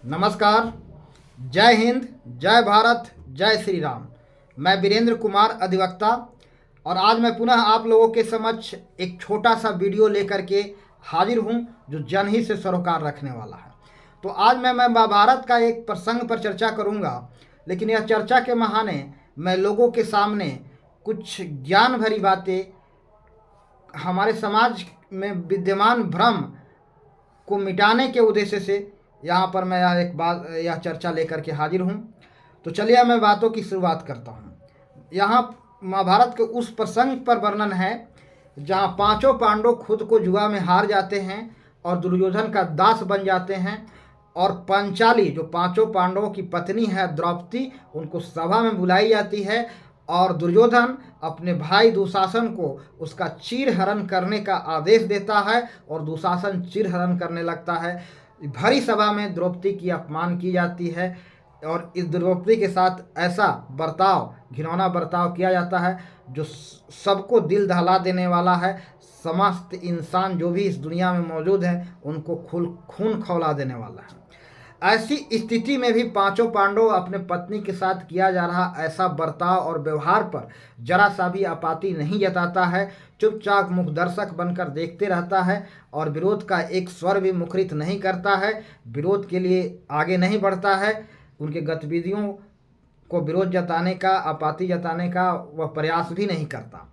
नमस्कार। जय हिंद, जय भारत, जय श्री राम। मैं वीरेंद्र कुमार अधिवक्ता और आज मैं पुनः आप लोगों के समक्ष एक छोटा सा वीडियो लेकर के हाजिर हूं जो जनहित से सरोकार रखने वाला है। तो आज मैं महाभारत का एक प्रसंग पर चर्चा करूंगा, लेकिन यह चर्चा के बहाने मैं लोगों के सामने कुछ ज्ञान भरी बातें, हमारे समाज में विद्यमान भ्रम को मिटाने के उद्देश्य से यहाँ पर मैं यह चर्चा लेकर के हाजिर हूँ। तो चलिए मैं बातों की शुरुआत करता हूँ। यहाँ महाभारत के उस प्रसंग पर वर्णन है जहाँ पांचों पांडव खुद को जुआ में हार जाते हैं और दुर्योधन का दास बन जाते हैं, और पंचाली जो पांचों पांडवों की पत्नी है द्रौपदी, उनको सभा में बुलाई जाती है और दुर्योधन अपने भाई दुशासन को उसका चीरहरण करने का आदेश देता है और दुशासन चीरहरण करने लगता है। भरी सभा में द्रौपदी की अपमान की जाती है और इस द्रौपदी के साथ ऐसा बर्ताव, घिनौना बर्ताव किया जाता है जो सबको दिल दहला देने वाला है। समस्त इंसान जो भी इस दुनिया में मौजूद हैं उनको खून खौला देने वाला है। ऐसी स्थिति में भी पांचों पांडव अपने पत्नी के साथ किया जा रहा ऐसा बर्ताव और व्यवहार पर जरा सा भी आपत्ति नहीं जताता है, चुपचाप मुखदर्शक बनकर देखते रहता है और विरोध का एक स्वर भी मुखरित नहीं करता है, विरोध के लिए आगे नहीं बढ़ता है, उनके गतिविधियों को विरोध जताने का, आपत्ति जताने का वह प्रयास भी नहीं करता।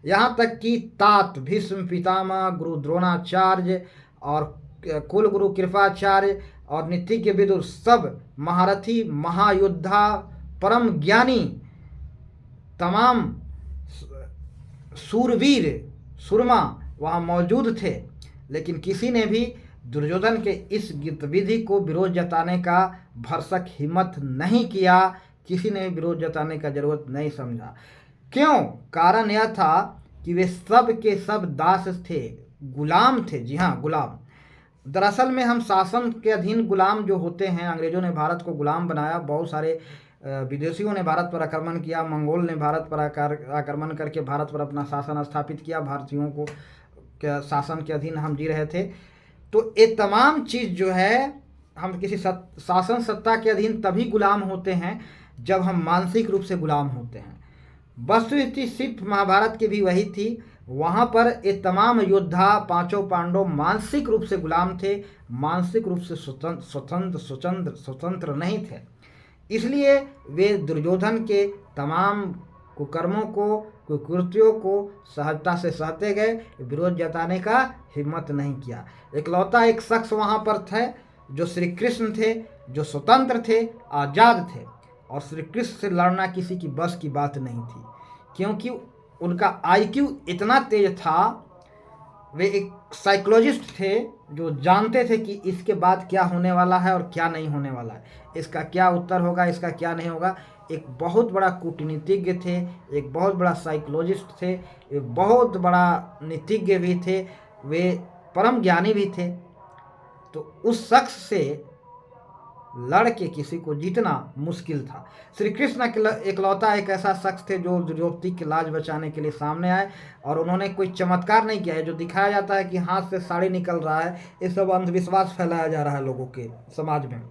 यहाँ तक कि तात भीष्म पितामह, गुरु द्रोणाचार्य और कुल गुरु कृपाचार्य और नीतिज्ञ विदुर, सब महारथी, महायोद्धा, परम ज्ञानी, तमाम सूरवीर, सुरमा वहाँ मौजूद थे, लेकिन किसी ने भी दुर्योधन के इस गतिविधि को विरोध जताने का भरसक हिम्मत नहीं किया, किसी ने विरोध जताने का जरूरत नहीं समझा। क्यों? कारण यह था कि वे सब के सब दास थे, गुलाम थे। जी हाँ, गुलाम। दरअसल में हम शासन के अधीन गुलाम जो होते हैं, अंग्रेजों ने भारत को गुलाम बनाया, बहुत सारे विदेशियों ने भारत पर आक्रमण किया, मंगोल ने भारत पर आक्रमण करके भारत पर अपना शासन स्थापित किया, भारतीयों को शासन के अधीन हम जी रहे थे। तो ये तमाम चीज़ जो है, हम किसी शासन सत्ता के अधीन तभी गुलाम होते हैं जब हम मानसिक रूप से गुलाम होते हैं। वस्तुस्थिति सिर्फ महाभारत की भी वही थी। वहाँ पर ये तमाम योद्धा, पांचों पांडव मानसिक रूप से गुलाम थे, मानसिक रूप से स्वतंत्र नहीं थे। इसलिए वे दुर्योधन के तमाम कुकर्मों को, कुकृत्यों को सहजता से सहते गए, विरोध जताने का हिम्मत नहीं किया। इकलौता एक शख्स वहाँ पर थे जो श्री कृष्ण थे, जो स्वतंत्र थे, आज़ाद थे, और श्री कृष्ण से लड़ना किसी की बस की बात नहीं थी, क्योंकि उनका आईक्यू इतना तेज था। वे एक साइकोलॉजिस्ट थे जो जानते थे कि इसके बाद क्या होने वाला है और क्या नहीं होने वाला है, इसका क्या उत्तर होगा, इसका क्या नहीं होगा। एक बहुत बड़ा कूटनीतिज्ञ थे, एक बहुत बड़ा साइकोलॉजिस्ट थे, एक बहुत बड़ा नीतिज्ञ भी थे, वे परम ज्ञानी भी थे। तो उस शख्स से लड़ के किसी को जीतना मुश्किल था। श्री कृष्ण इकलौता एक ऐसा शख्स थे जो द्रौपदी की लाज बचाने के लिए सामने आए, और उन्होंने कोई चमत्कार नहीं किया है। जो दिखाया जाता है कि हाथ से साड़ी निकल रहा है, ये सब अंधविश्वास फैलाया जा रहा है लोगों के समाज में,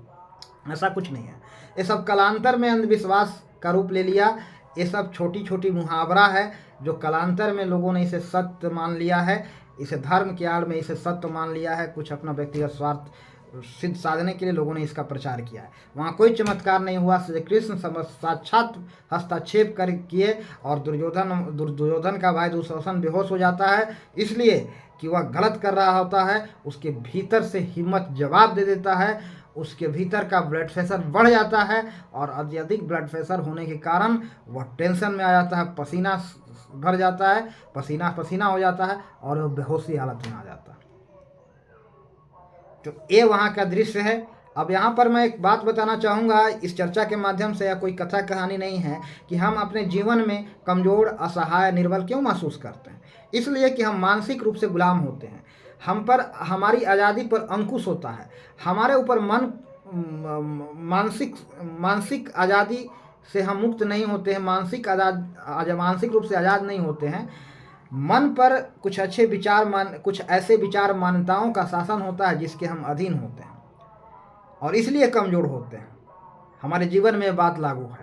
ऐसा कुछ नहीं है। ये सब कालांतर में अंधविश्वास का रूप ले लिया। ये सब छोटी छोटी मुहावरा है जो कालांतर में लोगों ने इसे सत्य मान लिया है, इसे धर्म के आड़ में इसे सत्य मान लिया है। कुछ अपना व्यक्तिगत स्वार्थ सिद्ध साधने के लिए लोगों ने इसका प्रचार किया है। वहाँ कोई चमत्कार नहीं हुआ। श्री कृष्ण साक्षात हस्तक्षेप कर किए और दुर्योधन का भाई दुशासन बेहोश हो जाता है, इसलिए कि वह गलत कर रहा होता है। उसके भीतर से हिम्मत जवाब दे देता है, उसके भीतर का ब्लड प्रेशर बढ़ जाता है, और अत्यधिक ब्लड प्रेशर होने के कारण वह टेंशन में आ जाता है, पसीना भर जाता है, पसीना पसीना हो जाता है और वह बेहोशी हालत में आ जाता है। तो ये वहाँ का दृश्य है। अब यहाँ पर मैं एक बात बताना चाहूँगा, इस चर्चा के माध्यम से, या कोई कथा कहानी नहीं है, कि हम अपने जीवन में कमज़ोर, असहाय, निर्बल क्यों महसूस करते हैं। इसलिए कि हम मानसिक रूप से गुलाम होते हैं। हम पर, हमारी आज़ादी पर अंकुश होता है, हमारे ऊपर मानसिक आज़ादी से हम मुक्त नहीं होते हैं, मानसिक रूप से आज़ाद नहीं होते हैं। मन पर कुछ अच्छे विचार, कुछ ऐसे विचार, मान्यताओं का शासन होता है जिसके हम अधीन होते हैं, और इसलिए कमज़ोर होते हैं। हमारे जीवन में यह बात लागू होता है।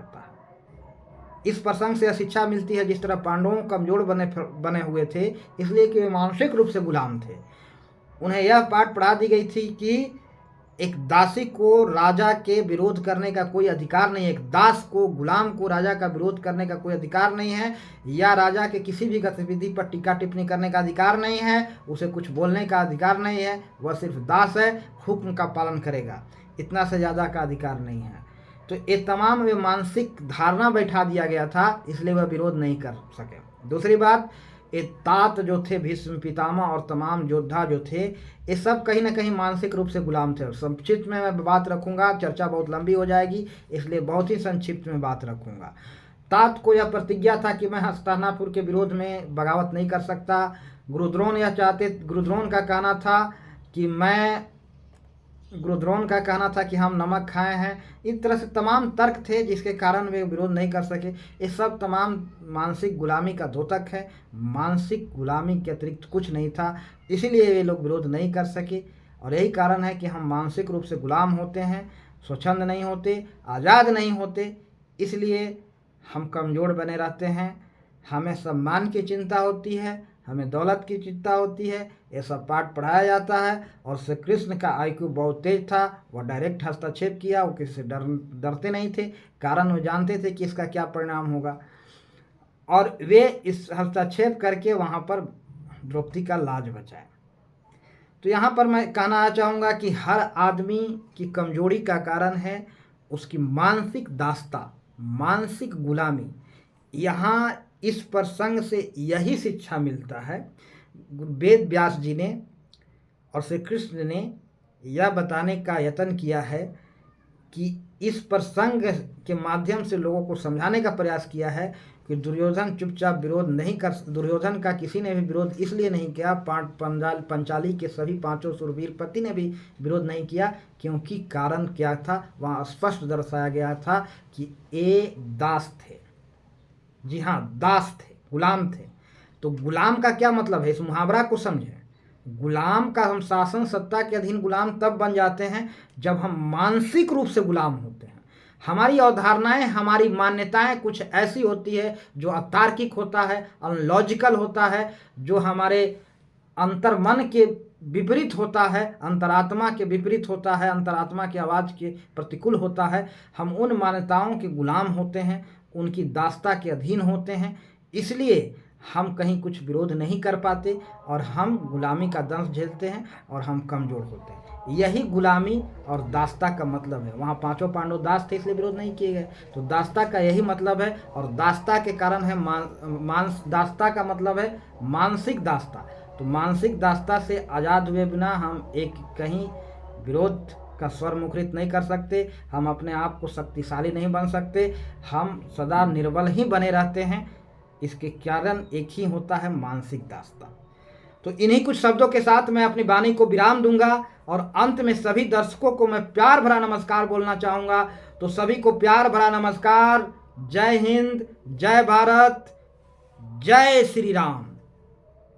इस प्रसंग से यह शिक्षा मिलती है, जिस तरह पांडवों कमज़ोर बने हुए थे इसलिए कि वे मानसिक रूप से गुलाम थे। उन्हें यह पाठ पढ़ा दी गई थी कि एक दासी को राजा के विरोध करने का कोई अधिकार नहीं है, एक दास को, गुलाम को राजा का विरोध करने का कोई अधिकार नहीं है, या राजा के किसी भी गतिविधि पर टीका टिप्पणी करने का अधिकार नहीं है, उसे कुछ बोलने का अधिकार नहीं है। वह सिर्फ दास है, हुक्म का पालन करेगा, इतना से ज़्यादा का अधिकार नहीं है। तो ये तमाम वे मानसिक धारणा बैठा दिया गया था, इसलिए वह विरोध नहीं कर सके। दूसरी बात, ये तात जो थे, भीष्म पितामह और तमाम योद्धा जो थे, ये सब कहीं ना कहीं मानसिक रूप से गुलाम थे। संक्षिप्त में मैं बात रखूंगा, चर्चा बहुत लंबी हो जाएगी, इसलिए बहुत ही संक्षिप्त में बात रखूंगा। तात को यह प्रतिज्ञा था कि मैं हस्तिनापुर के विरोध में बगावत नहीं कर सकता। गुरुद्रोण का कहना था कि हम नमक खाए हैं। इस तरह से तमाम तर्क थे जिसके कारण वे विरोध नहीं कर सके। ये सब तमाम मानसिक गुलामी का द्योतक है। मानसिक गुलामी के अतिरिक्त कुछ नहीं था, इसीलिए वे लोग विरोध नहीं कर सके। और यही कारण है कि हम मानसिक रूप से गुलाम होते हैं, स्वच्छंद नहीं होते, आज़ाद नहीं होते, इसलिए हम कमज़ोर बने रहते हैं। हमें सम्मान की चिंता होती है, हमें दौलत की चिंता होती है। ये सब पाठ पढ़ाया जाता है। और श्री कृष्ण का IQ बहुत तेज था, वह डायरेक्ट हस्तक्षेप किया, वो किसी से डरते नहीं थे, कारण वो जानते थे कि इसका क्या परिणाम होगा, और वे इस हस्तक्षेप करके वहाँ पर द्रौपदी का लाज बचाए। तो यहाँ पर मैं कहना चाहूँगा कि हर आदमी की कमजोरी का कारण है उसकी मानसिक दास्ता, मानसिक गुलामी। यहाँ इस प्रसंग से यही शिक्षा मिलता है। वेद व्यास जी ने और श्री कृष्ण ने यह बताने का यत्न किया है कि इस प्रसंग के माध्यम से लोगों को समझाने का प्रयास किया है कि दुर्योधन चुपचाप विरोध नहीं कर, दुर्योधन का किसी ने भी विरोध इसलिए नहीं किया, पंचाली के सभी 5 शूरवीर पति ने भी विरोध नहीं किया, क्योंकि कारण क्या था वहाँ स्पष्ट दर्शाया गया था कि ये दास थे। जी हाँ, दास थे, गुलाम थे। तो गुलाम का क्या मतलब है, इस मुहावरा को समझें। गुलाम का हम शासन सत्ता के अधीन गुलाम तब बन जाते हैं जब हम मानसिक रूप से गुलाम होते हैं। हमारी अवधारणाएं, हमारी मान्यताएं कुछ ऐसी होती है जो अतार्किक होता है, अनलॉजिकल होता है, जो हमारे अंतर्मन के विपरीत होता है, अंतरात्मा के विपरीत होता है, अंतरात्मा की आवाज़ के प्रतिकूल होता है। हम उन मान्यताओं के गुलाम होते हैं, उनकी दास्ता के अधीन होते हैं, इसलिए हम कहीं कुछ विरोध नहीं कर पाते और हम गुलामी का दंश झेलते हैं और हम कमज़ोर होते हैं। यही गुलामी और दास्ता का मतलब है। वहाँ 5 पांडव दास थे इसलिए विरोध नहीं किए गए, तो दास्ता का यही मतलब है। और दास्ता के कारण है दास्ता का मतलब है मानसिक दास्ता। तो मानसिक दास्ता से आज़ाद हुए बिना हम एक कहीं विरोध का स्वर मुखरित नहीं कर सकते, हम अपने आप को शक्तिशाली नहीं बन सकते, हम सदा निर्बल ही बने रहते हैं। इसके कारण एक ही होता है, मानसिक दास्ता। तो इन्हीं कुछ शब्दों के साथ मैं अपनी वाणी को विराम दूंगा और अंत में सभी दर्शकों को मैं प्यार भरा नमस्कार बोलना चाहूँगा। तो सभी को प्यार भरा नमस्कार। जय हिंद, जय भारत, जय श्री राम।